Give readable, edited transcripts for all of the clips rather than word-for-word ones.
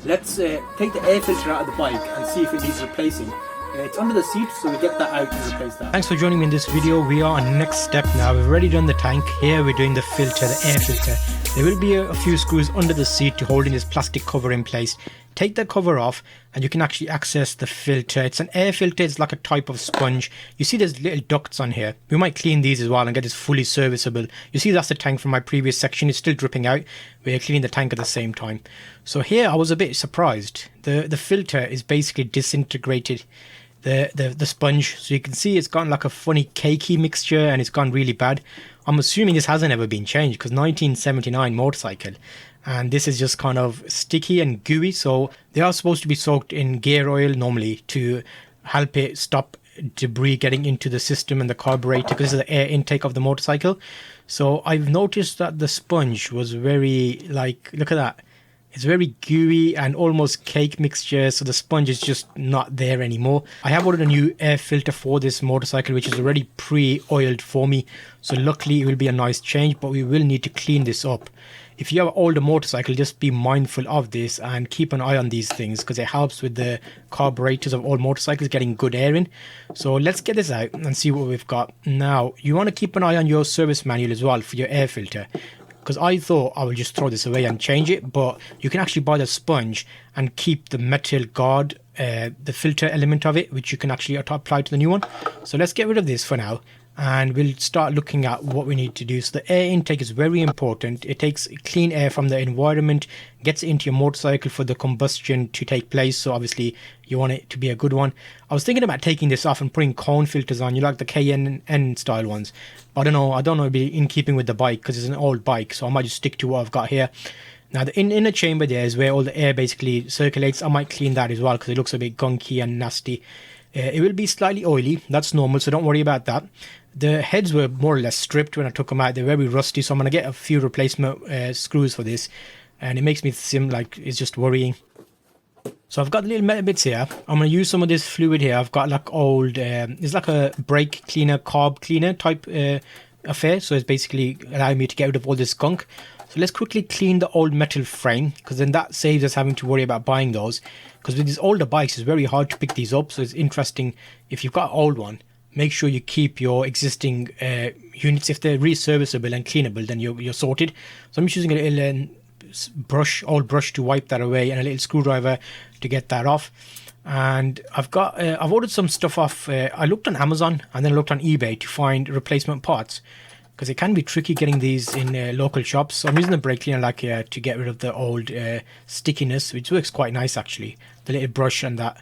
Let's take the air filter out of the bike and see if it needs replacing. It's under the seat, so we'll get that out and replace that. Thanks for joining me in this video. We are on next step now. We've already done the tank. Here we're doing the filter, the air filter. There will be a few screws under the seat to holding this plastic cover in place. Take the cover off and you can actually access the filter. It's an air filter. It's like a type of sponge. You see there's little ducts on here. We might clean these as well and get this fully serviceable. You see that's the tank from my previous section. It's still dripping out. We're cleaning the tank at the same time. So here I was a bit surprised. The filter is basically disintegrated. The sponge, so you can see it's gotten like a funny cakey mixture and it's gone really bad. I'm assuming this hasn't ever been changed because 1979 motorcycle, and this is just kind of sticky and gooey. So they are supposed to be soaked in gear oil normally to help it stop debris getting into the system and the carburetor, because this is the air intake of the motorcycle. So I've noticed that the sponge was very, like, look at that. It's very gooey and almost cake mixture, so the sponge is just not there anymore. I have ordered a new air filter for this motorcycle, which is already pre-oiled for me. So luckily it will be a nice change, but we will need to clean this up. If you have an older motorcycle, just be mindful of this and keep an eye on these things, because it helps with the carburetors of all motorcycles getting good air in. So let's get this out and see what we've got. Now, you want to keep an eye on your service manual as well for your air filter, because I thought I would just throw this away and change it, but you can actually buy the sponge and keep the metal guard, the filter element of it, which you can actually apply to the new one. So let's get rid of this for now and we'll start looking at what we need to do. So the air intake is very important. It takes clean air from the environment, gets it into your motorcycle for the combustion to take place. So obviously you want it to be a good one. I was thinking about taking this off and putting cone filters on, you like the KN style ones. But I don't know, it'll be in keeping with the bike because it's an old bike. So I might just stick to what I've got here. Now the inner chamber there is where all the air basically circulates. I might clean that as well because it looks a bit gunky and nasty. It will be slightly oily, that's normal, so don't worry about that. The heads were more or less stripped when I took them out. They're very rusty, so I'm going to get a few replacement screws for this, and it makes me seem like it's just worrying. So I've got little metal bits here. I'm going to use some of this fluid here. I've got like old, it's like a brake cleaner, carb cleaner type affair, so it's basically allowing me to get rid of all this gunk. So let's quickly clean the old metal frame, because then that saves us having to worry about buying those. Because with these older bikes, it's very hard to pick these up. So it's interesting, if you've got an old one, make sure you keep your existing units. If they're reserviceable and cleanable, then you're sorted. So I'm just using a little old brush to wipe that away, and a little screwdriver to get that off. And I've ordered some stuff off. I looked on Amazon and then looked on eBay to find replacement parts, because it can be tricky getting these in local shops. So I'm using the brake cleaner like here to get rid of the old stickiness, which works quite nice actually. The little brush and that,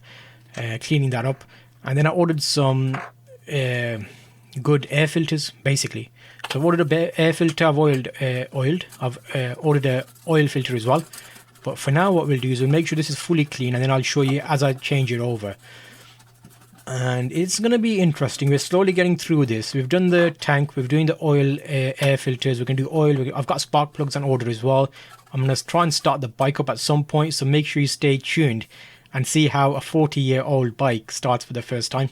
cleaning that up. And then I ordered some good air filters basically. So I've ordered a air filter. I've oiled. I've ordered an oil filter as well. But for now what we'll do is we'll make sure this is fully clean, and then I'll show you as I change it over. And it's going to be interesting. We're slowly getting through this. We've done the tank, we're doing the oil air filters, we can do oil. I've got spark plugs on order as well. I'm going to try and start the bike up at some point, so make sure you stay tuned and see how a 40-year-old bike starts for the first time.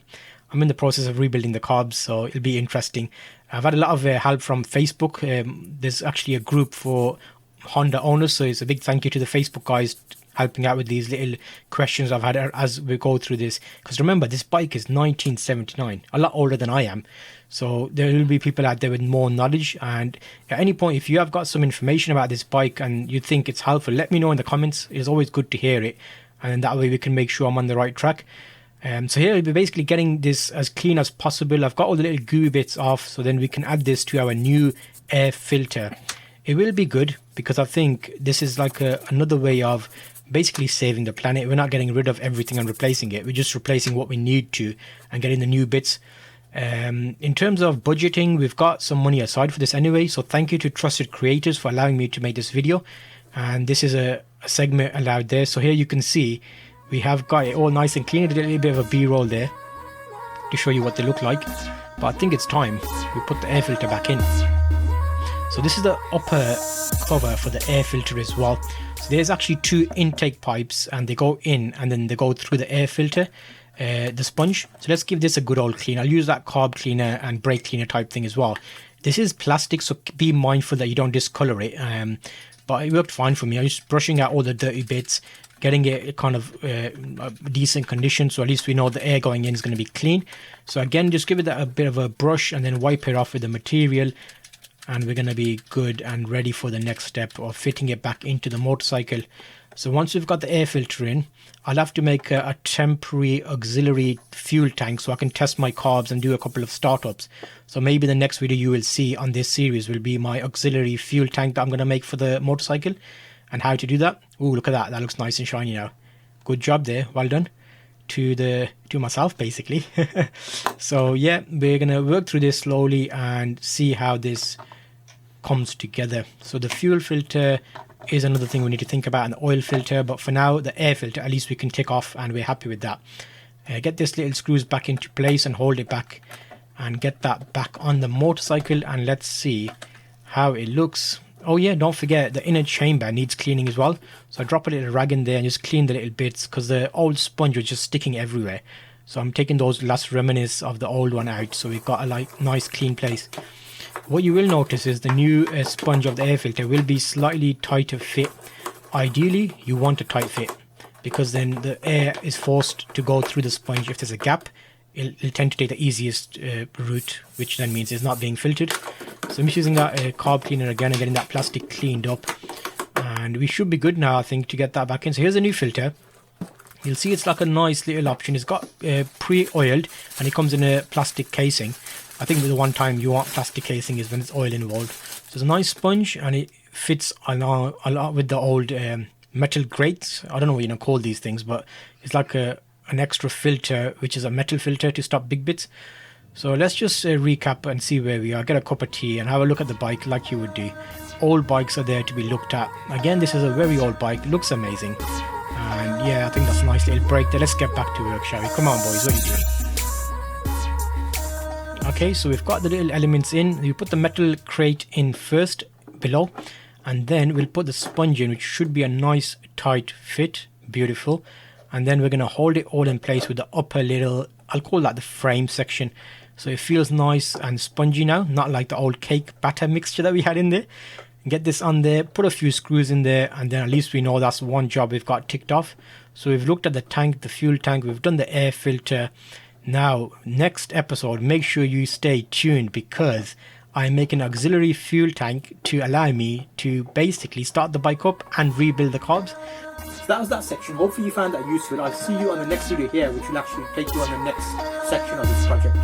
I'm in the process of rebuilding the carbs, so it'll be interesting. I've had a lot of help from Facebook. There's actually a group for Honda owners, so it's a big thank you to the Facebook guys helping out with these little questions I've had as we go through this. Because remember, this bike is 1979, a lot older than I am. So there will be people out there with more knowledge, and at any point, if you have got some information about this bike and you think it's helpful, let me know in the comments. It's always good to hear it, and that way we can make sure I'm on the right track. So here we'll be basically getting this as clean as possible. I've got all the little gooey bits off, so then we can add this to our new air filter. It will be good because I think this is like another way of basically saving the planet. We're not getting rid of everything and replacing it. We're just replacing what we need to and getting the new bits. In terms of budgeting, we've got some money aside for this anyway. So thank you to Trusted Creators for allowing me to make this video. And this is a segment allowed there. So here you can see we have got it all nice and clean. I did a little bit of a B-roll there to show you what they look like. But I think it's time we put the air filter back in. So this is the upper cover for the air filter as well. So there's actually two intake pipes, and they go in and then they go through the air filter, the sponge. So let's give this a good old clean. I'll use that carb cleaner and brake cleaner type thing as well. This is plastic, so be mindful that you don't discolor it. but it worked fine for me. I was just brushing out all the dirty bits, getting it kind of a decent condition, so at least we know the air going in is going to be clean. So again, just give it a bit of a brush and then wipe it off with the material, and we're going to be good and ready for the next step of fitting it back into the motorcycle. So once we've got the air filter in, I'll have to make a temporary auxiliary fuel tank so I can test my carbs and do a couple of startups. So maybe the next video you will see on this series will be my auxiliary fuel tank that I'm going to make for the motorcycle and how to do that. Ooh, look at that. That looks nice and shiny now. Good job there. Well done to myself, basically. So yeah, we're going to work through this slowly and see how this comes together. So the fuel filter is another thing we need to think about, an oil filter, but for now the air filter at least we can tick off and we're happy with that. Get this little screws back into place and hold it back and get that back on the motorcycle, and let's see how it looks. Oh yeah, don't forget the inner chamber needs cleaning as well, so I drop a little rag in there and just clean the little bits because the old sponge was just sticking everywhere. So I'm taking those last remnants of the old one out, so we've got a nice clean place. What you will notice is the new sponge of the air filter will be slightly tighter fit. Ideally, you want a tight fit because then the air is forced to go through the sponge. If there's a gap, it'll tend to take the easiest route, which then means it's not being filtered. So I'm just using that carb cleaner again and getting that plastic cleaned up. And we should be good now, I think, to get that back in. So here's a new filter. You'll see it's like a nice little option. It's got pre-oiled and it comes in a plastic casing. I think the one time you want plastic casing is when it's oil involved. So it's a nice sponge and it fits a lot with the old metal grates. I don't know what you call these things, but it's like an extra filter, which is a metal filter to stop big bits. So let's just recap and see where we are. Get a cup of tea and have a look at the bike like you would do. Old bikes are there to be looked at. Again, this is a very old bike. It looks amazing. And yeah, I think that's a nice little break there. Let's get back to work, shall we? Come on, boys. What are you doing? Okay, so we've got the little elements in. We put the metal crate in first below, and then we'll put the sponge in, which should be a nice tight fit. Beautiful. And then we're going to hold it all in place with the upper little, I'll call that the frame section. So it feels nice and spongy now, not like the old cake batter mixture that we had in there. Get this on there, put a few screws in there, and then at least we know that's one job we've got ticked off. So we've looked at the tank, the fuel tank, we've done the air filter. Now, next episode, make sure you stay tuned because I make an auxiliary fuel tank to allow me to basically start the bike up and rebuild the carbs. So that was that section. Hopefully you found that useful. I'll see you on the next video here, which will actually take you on the next section of this project.